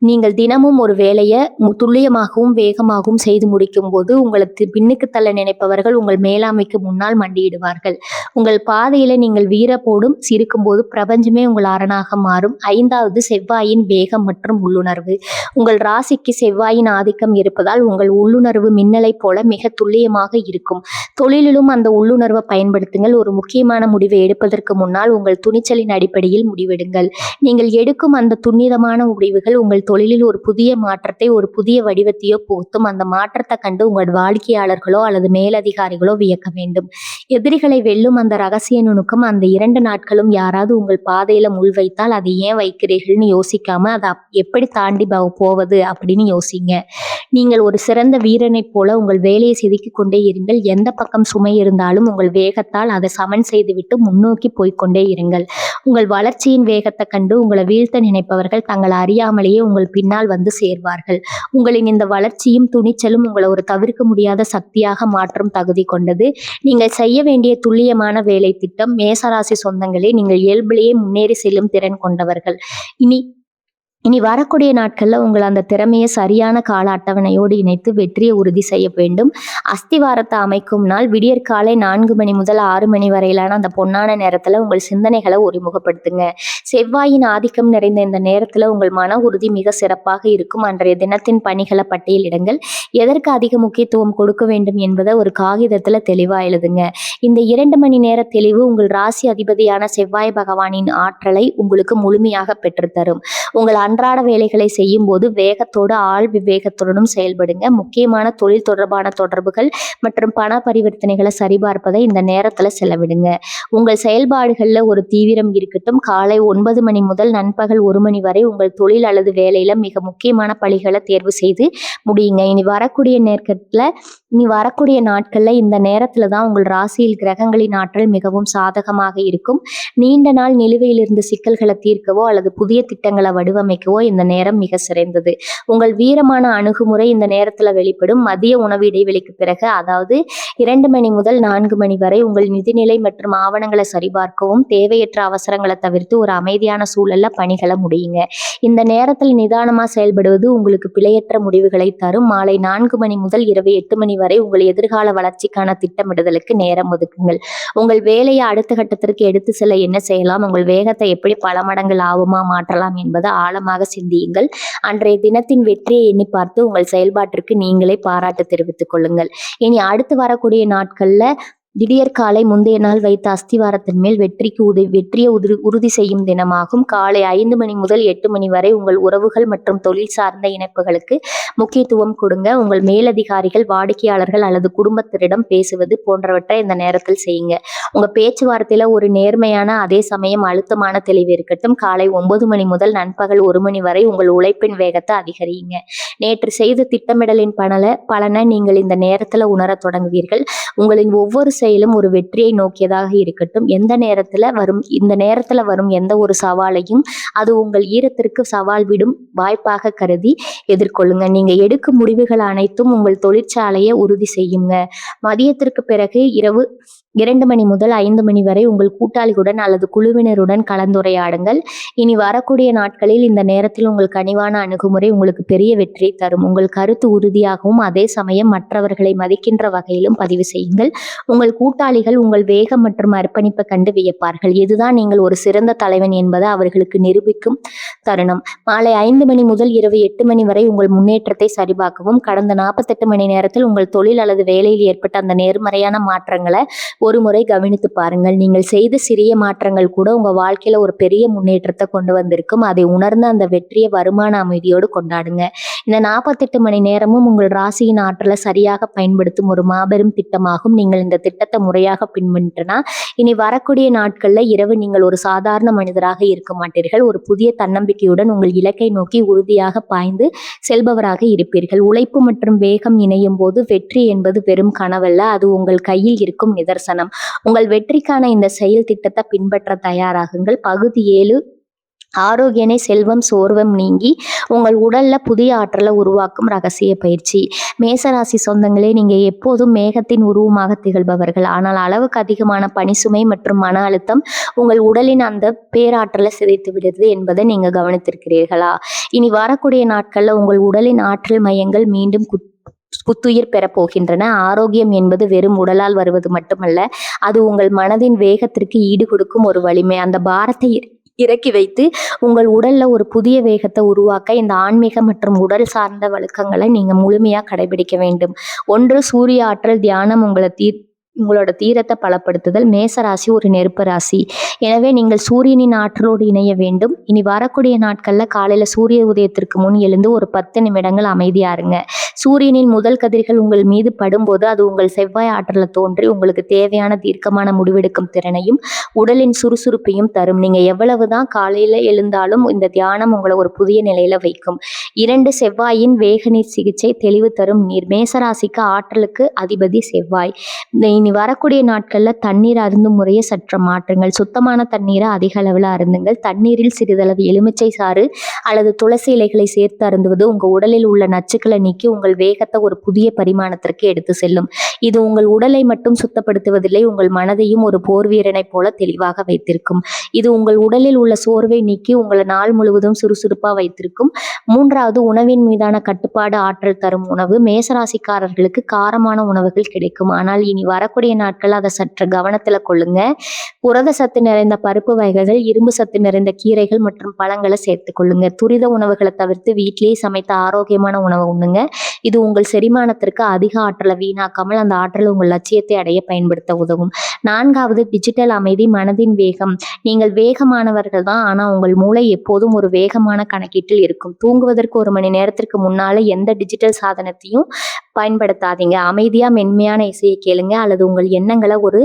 நீங்கள் தினமும் ஒரு வேலையை துல்லியமாகவும் வேகமாகவும் செய்து முடிக்கும் போது உங்களுக்கு பின்னுக்கு தள்ள நினைப்பவர்கள் உங்கள் மேலாண்மைக்கு முன்னால் மண்டியிடுவார்கள். உங்கள் பாதையில நீங்கள் வீரப்போடும் சிரிக்கும் போது பிரபஞ்சமே உங்கள் அரணாக மாறும். 5வது, செவ்வாயின் வேகம் மற்றும் உள்ளுணர்வு. உங்கள் ராசிக்கு செவ்வாயின் ஆதிக்கம் இருப்பதால் உங்கள் உள்ளுணர்வு மின்னலை போல மிக துல்லியமாக இருக்கும். தொழிலிலும் அந்த உள்ளுணர்வை பயன்படுத்துங்கள். ஒரு முக்கியமான முடிவை எடுப்பதற்கு முன்னால் உங்கள் துணிச்சலின் அடிப்படையில் முடிவெடுங்கள். நீங்கள் எடுக்கும் அந்த துன்னிதமான முடிவுகள் உங்கள் தொழிலில் ஒரு புதிய மாற்றத்தை ஒரு புதிய வடிவத்தையோ புகுத்தும். அந்த மாற்றத்தை கண்டு உங்கள் வாடிக்கையாளர்களோ அல்லது மேலதிகாரிகளோ வியக்க வேண்டும். எதிரிகளை வெல்லும் அந்த ரகசிய நுணுக்கம். அந்த 2 நாட்களும் யாராவது உங்கள் பாதையில முள் வைத்தால் அதை ஏன் வைக்கிறீர்கள்னு யோசிக்காம அதை எப்படி தாண்டி போவது அப்படின்னு யோசிங்க. நீங்கள் ஒரு சிறந்த வீரனைப் போல உங்கள் வேலையை செதுக்கிக் கொண்டே இருங்கள். எந்த பக்கம் சுமை இருந்தாலும் உங்கள் வேகத்தால் அதை சமன் செய்துவிட்டு முன்னோக்கி போய்கொண்டே இருங்கள். உங்கள் வளர்ச்சியின் வேகத்தை கண்டு உங்களை வீழ்த்த நினைப்பவர்கள் தங்களை அறியாமலேயே உங்கள் பின்னால் வந்து சேர்வார்கள். உங்களின் இந்த வளர்ச்சியும் துணிச்சலும் உங்களை ஒரு தவிர்க்க முடியாத சக்தியாக மாற்றும் தகுதி கொண்டது. நீங்கள் செய்ய வேண்டிய துல்லியமான வேலை திட்டம். மேசராசி சொந்தங்களே, நீங்கள் இயல்பிலேயே முன்னேறி செல்லும் திறன் கொண்டவர்கள். இனி வரக்கூடிய நாட்கள்ல உங்கள் அந்த திறமையை சரியான கால அட்டவணையோடு இணைத்து வெற்றியை உறுதி செய்ய வேண்டும். அஸ்திவாரத்தை அமைக்கும் நாள் விடியற்காலை 4 மணி முதல் 6 மணி வரையிலான அந்த பொன்னான நேரத்துல உங்கள் சிந்தனைகளை ஒருமுகப்படுத்துங்க. செவ்வாயின் ஆதிக்கம் நிறைந்த இந்த நேரத்துல உங்கள் மன உறுதி மிக சிறப்பாக இருக்கும். அன்றைய தினத்தின் பணிகளை பட்டியலிடுங்கள். எதற்கு அதிக முக்கியத்துவம் கொடுக்க வேண்டும் என்பதை ஒரு காகிதத்துல தெளிவா எழுதுங்க. இந்த 2 மணி நேர தெளிவு உங்கள் ராசி அதிபதியான செவ்வாய் பகவானின் ஆற்றலை உங்களுக்கு முழுமையாக பெற்றுத்தரும். உங்கள் அன்றாட வேலைகளை செய்யும் போது வேகத்தோடு ஆள் விவேகத்துடனும் செயல்படுங்க. முக்கியமான தொழில் தொடர்பான தொடர்புகள் மற்றும் பண பரிவர்த்தனைகளை சரிபார்ப்பதை இந்த நேரத்துல செலவிடுங்க. உங்கள் செயல்பாடுகள்ல ஒரு தீவிரம் இருக்கட்டும். காலை 9 மணி முதல் நண்பகல் 1 மணி வரை உங்கள் தொழில் அல்லது வேலையில மிக முக்கியமான பணிகளை தேர்வு செய்து முடியுங்க. இனி வரக்கூடிய நாட்கள்ல இந்த நேரத்துல தான் உங்கள் ராசியில் கிரகங்களின் ஆற்றல் மிகவும் சாதகமாக இருக்கும். நீண்ட நாள் நிலுவையில் இருந்த சிக்கல்களை தீர்க்கவோ அல்லது புதிய திட்டங்களை வடிவமைக்க மணிக்கோ இந்த நேரம் மிக சிறந்தது. உங்கள் வீரமான அணுகுமுறை இந்த நேரத்துல வெளிப்படும். மதிய உணவு இடைவெளிக்கு பிறகு, அதாவது 2 மணி முதல் 4 மணி வரை உங்கள் நிதிநிலை மற்றும் ஆவணங்களை சரிபார்க்கவும், தேவையற்ற அவசரங்களை தவிர்த்து ஒரு அமைதியான சூழல்ல பணிகளை முடியுங்க. இந்த நேரத்தில் நிதானமா செயல்படுவது உங்களுக்கு பிழையற்ற முடிவுகளை தரும். மாலை 4 மணி முதல் இரவு 8 மணி வரை உங்கள் எதிர்கால வளர்ச்சிக்கான திட்டமிடுதலுக்கு நேரம் ஒதுக்குங்கள். உங்கள் வேலையை அடுத்த கட்டத்திற்கு எடுத்து செல்ல என்ன செய்யலாம், உங்கள் வேகத்தை எப்படி பல மடங்கு லாபமா மாற்றலாம் என்பதை ஆழமாக சிந்தியுங்கள். அன்றைய தினத்தின் வெற்றியை எண்ணி பார்த்து உங்கள் செயல்பாட்டிற்கு நீங்களே பாராட்டு தெரிவித்துக் கொள்ளுங்கள். இனி அடுத்து வரக்கூடிய நாட்கள்ல திடீர் காலை முந்தைய நாள் வைத்த அஸ்திவாரத்தின் மேல் வெற்றியை உறுதி செய்யும் தினமாகும். காலை 5 மணி முதல் 8 மணி வரை உங்கள் உறவுகள் மற்றும் தொழில் சார்ந்த இணைப்புகளுக்கு முக்கியத்துவம் கொடுங்க. உங்கள் மேலதிகாரிகள், வாடிக்கையாளர்கள் அல்லது குடும்பத்தினரிடம் பேசுவது போன்றவற்றை இந்த நேரத்தில் செய்யுங்க. உங்க பேச்சுவார்த்தையில ஒரு நேர்மையான அதே சமயம் அழுத்தமான தெளிவு இருக்கட்டும். காலை 9 மணி முதல் நண்பகல் 1 மணி வரை உங்கள் உழைப்பின் வேகத்தை அதிகரியுங்க. நேற்று செய்த திட்டமிடலின் பலனை நீங்கள் இந்த நேரத்துல உணர தொடங்குவீர்கள். உங்களின் ஒவ்வொரு செயலும் ஒரு வெற்றியை நோக்கியதாக இருக்கட்டும். இந்த நேரத்துல வரும் எந்த ஒரு சவாலையும் அது உங்கள் ஈரத்திற்கு சவால் விடும் வாய்ப்பாக கருதி எதிர்கொள்ளுங்க. நீங்க எடுக்கும் முடிவுகள் அனைத்தும் உங்கள் தொழிற்சாலையை உறுதி செய்யுங்க. மதியத்திற்கு பிறகு இரவு 2 மணி முதல் 5 மணி வரை உங்கள் கூட்டாளிகளுடன் அல்லது குழுவினருடன் கலந்துரையாடுங்கள். இனி வரக்கூடிய நாட்களில் இந்த நேரத்தில் உங்கள் கனிவான அணுகுமுறை உங்களுக்கு பெரிய வெற்றியை தரும். உங்கள் கருத்து உறுதியாகவும் அதே சமயம் மற்றவர்களை மதிக்கின்ற வகையிலும் பதிவு செய்யுங்கள். உங்கள் கூட்டாளிகள் உங்கள் வேகம் மற்றும் அர்ப்பணிப்பை கண்டு வியப்பார்கள். இதுதான் நீங்கள் ஒரு சிறந்த தலைவன் என்பதை அவர்களுக்கு நிரூபிக்கும் தருணம். மாலை 5 மணி முதல் இரவு 8 மணி வரை உங்கள் முன்னேற்றத்தை சரிபார்க்கவும். கடந்த 48 மணி நேரத்தில் உங்கள் தொழில் அல்லது வேலையில் ஏற்பட்ட அந்த நேர்மறையான மாற்றங்களை ஒரு முறை கவனித்து பாருங்கள். நீங்கள் செய்த சிறிய மாற்றங்கள் கூட உங்க வாழ்க்கையில ஒரு பெரிய முன்னேற்றத்தை கொண்டு வந்திருக்கும். அதை உணர்ந்து அந்த வெற்றியை வருமான அமைதியோடு கொண்டாடுங்க. இந்த 48 மணி நேரமும் உங்கள் ராசியின் ஆற்றலை சரியாக பயன்படுத்தும் ஒரு மாபெரும் திட்டமாகும். நீங்கள் இந்த திட்டத்தை முறையாக பின்பற்றினா இனி வரக்கூடிய நாட்கள்ல இரவு நீங்கள் ஒரு சாதாரண மனிதராக இருக்க மாட்டீர்கள். ஒரு புதிய தன்னம்பிக்கையுடன் உங்கள் இலக்கை நோக்கி உறுதியாக பாய்ந்து செல்பவராக இருப்பீர்கள். உழைப்பு மற்றும் வேகம் இணையும் போது வெற்றி என்பது வெறும் கனவல்ல, அது உங்கள் கையில் இருக்கும் நிதர்சனம். உங்கள் வெற்றிக்கான இந்த செயல் திட்டத்தை பின்பற்ற தயாராகுங்கள். பகுதி 7, ஆரோக்கியனை செல்வம் சோர்வம் நீங்கி உங்கள் உடல்ல புதிய ஆற்றலை உருவாக்கும் ரகசிய பயிற்சி. மேசராசி சொந்தங்களே, நீங்க எப்போதும் மேகத்தின் உருவமாக திகழ்பவர்கள். ஆனால் அளவுக்கு அதிகமான பணிசுமை மற்றும் மன அழுத்தம் உங்கள் உடலின் அந்த பேராற்றலை சிதைத்து விடுது என்பதை நீங்க கவனித்திருக்கிறீர்களா? இனி வரக்கூடிய நாட்கள்ல உங்கள் உடலின் ஆற்றல் மையங்கள் மீண்டும் புத்துயிர் பெற போகின்றன. ஆரோக்கியம் என்பது வெறும் உடலால் வருவது மட்டுமல்ல, அது உங்கள் மனதின் வேகத்திற்கு ஈடு கொடுக்கும் ஒரு வலிமை. அந்த பாரத்தை இறக்கி வைத்து உங்கள் உடல்ல ஒரு புதிய வேகத்தை உருவாக்க இந்த ஆன்மீக மற்றும் உடல் சார்ந்த வழக்கங்களை நீங்க முழுமையா கடைபிடிக்க வேண்டும். 1, சூரிய ஆற்றல் தியானம் உங்களோட தீரத்தை பலப்படுத்துதல். மேசராசி ஒரு நெருப்பு ராசி. எனவே நீங்கள் சூரியனின் ஆற்றலோடு இணைய வேண்டும். இனி வரக்கூடிய நாட்கள்ல காலையில சூரிய உதயத்திற்கு முன் எழுந்து ஒரு 10 நிமிடங்கள் அமைதியா இருங்க. சூரியனின் முதல் கதிர்கள் உங்கள் மீது படும்போது அது உங்கள் செவ்வாய் ஆற்றலை தோன்றி உங்களுக்கு தேவையான தீர்க்கமான முடிவெடுக்கும் திறனையும் உடலின் சுறுசுறுப்பையும் தரும். நீங்க எவ்வளவுதான் காலையில எழுந்தாலும் இந்த தியானம் உங்களை ஒரு புதிய நிலையில வைக்கும். 2, செவ்வாயின் வேகநீர் சிகிச்சை தெளிவு தரும் நீர். மேசராசிக்கு ஆற்றலுக்கு அதிபதி செவ்வாய். இனி வரக்கூடிய நாட்கள்ல தண்ணீர் அருந்தும் முறையை சற்று மாற்றுங்கள். சுத்தமான தண்ணீரை அதிக அளவில் அருந்துங்கள். தண்ணீரில் சிறிதளவு எலுமிச்சை சாறு அல்லது துளசி இலைகளை சேர்த்து அருந்துவது உங்க உடலில் உள்ள நச்சுக்களை நீக்கி உங்கள் வேகத்தை ஒரு புதிய பரிமாணத்திற்கு எடுத்து செல்லும். இது உங்கள் உடலை மட்டும் சுத்தப்படுத்துவதில்லை, உங்கள் மனதையும் ஒரு போர் வீரனை போல தெளிவாக வைத்திருக்கும். இது உங்கள் உடலில் உள்ள சோர்வை நீக்கி உங்களை நாள் முழுவதும் சுறுசுறுப்பா வைத்திருக்கும். 3வது, உணவின் மீதான கட்டுப்பாடு ஆற்றல் தரும் உணவு. மேசராசிக்காரர்களுக்கு காரமான உணவுகள் கிடைக்கும். ஆனால் இனி வரக்கூடிய நாட்கள் அதை சற்று கவனத்துல கொள்ளுங்க. புரத சத்து நிறைந்த பருப்பு வகைகள், இரும்பு சத்து நிறைந்த கீரைகள் மற்றும் பழங்களை சேர்த்துக் கொள்ளுங்க. துரித உணவுகளை தவிர்த்து வீட்டிலேயே சமைத்த ஆரோக்கியமான உணவை உண்ணுங்க. இது உங்கள் செரிமானத்திற்கு அதிக ஆற்றலை வீணாக்காமல் அந்த ஆற்றலை உங்கள் லட்சியத்தை அடைய பயன்படுத்த உதவும். 4வது, டிஜிட்டல் அமைதி மனதின் வேகம். நீங்கள் வேகமானவர்கள் தான், ஆனா உங்கள் மூளை எப்போதும் ஒரு வேகமான கணக்கீட்டில் இருக்கும். தூங்குவதற்கு 1 மணி நேரத்திற்கு முன்னால எந்த டிஜிட்டல் சாதனத்தையும் பயன்படுத்தாதீங்க. அமைதியா மென்மையான இசையை கேளுங்க அல்லது உங்கள் எண்ணங்களை ஒரு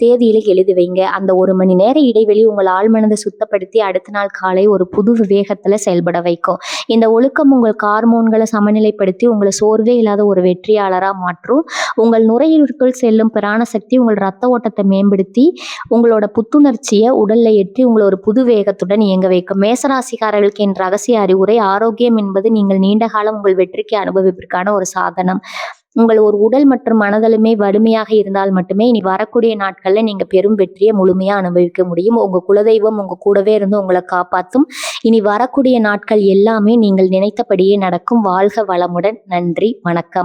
தேதியில எழுதி வைங்க. அந்த 1 மணி நேர இடைவெளி உங்கள் ஆழ்மனதை சுத்தப்படுத்தி அடுத்த நாள் காலை ஒரு புது வேகத்துல செயல்பட வைக்கும். இந்த ஒழுக்கம் உங்கள் ஹார்மோன்களை சமநிலைப்படுத்தி உங்களை சோர்வே இல்லாத ஒரு வெற்றியாளரா மாற்றும். உங்கள் உங்கள் நுரையீரலுக்குள் செல்லும் பிராண சக்தி உங்கள் ரத்த ஓட்டத்தை மேம்படுத்தி உங்களோட புத்துணர்ச்சியை உடல்ல ஏற்றி உங்களை ஒரு புது வேகத்துடன் இயங்க வைக்கும். மேசராசிக்காரர்களுக்கு என் ரகசிய அறிவுரை: ஆரோக்கியம் என்பது நீங்கள் நீண்ட காலம் உங்கள் வெற்றிக்கு அனுபவிப்பதற்கான ஒரு சாதனம். உங்கள் ஒரு உடல் மற்றும் மனதலுமே வலிமையாக இருந்தால் மட்டுமே இனி வரக்கூடிய நாட்கள்ல நீங்க பெரும் வெற்றியை முழுமையா அனுபவிக்க முடியும். உங்க குலதெய்வம் உங்க கூடவே இருந்து உங்களை காப்பாத்தும். இனி வரக்கூடிய நாட்கள் எல்லாமே நீங்கள் நினைத்தபடியே நடக்கும். வாழ்க வளமுடன். நன்றி, வணக்கம்.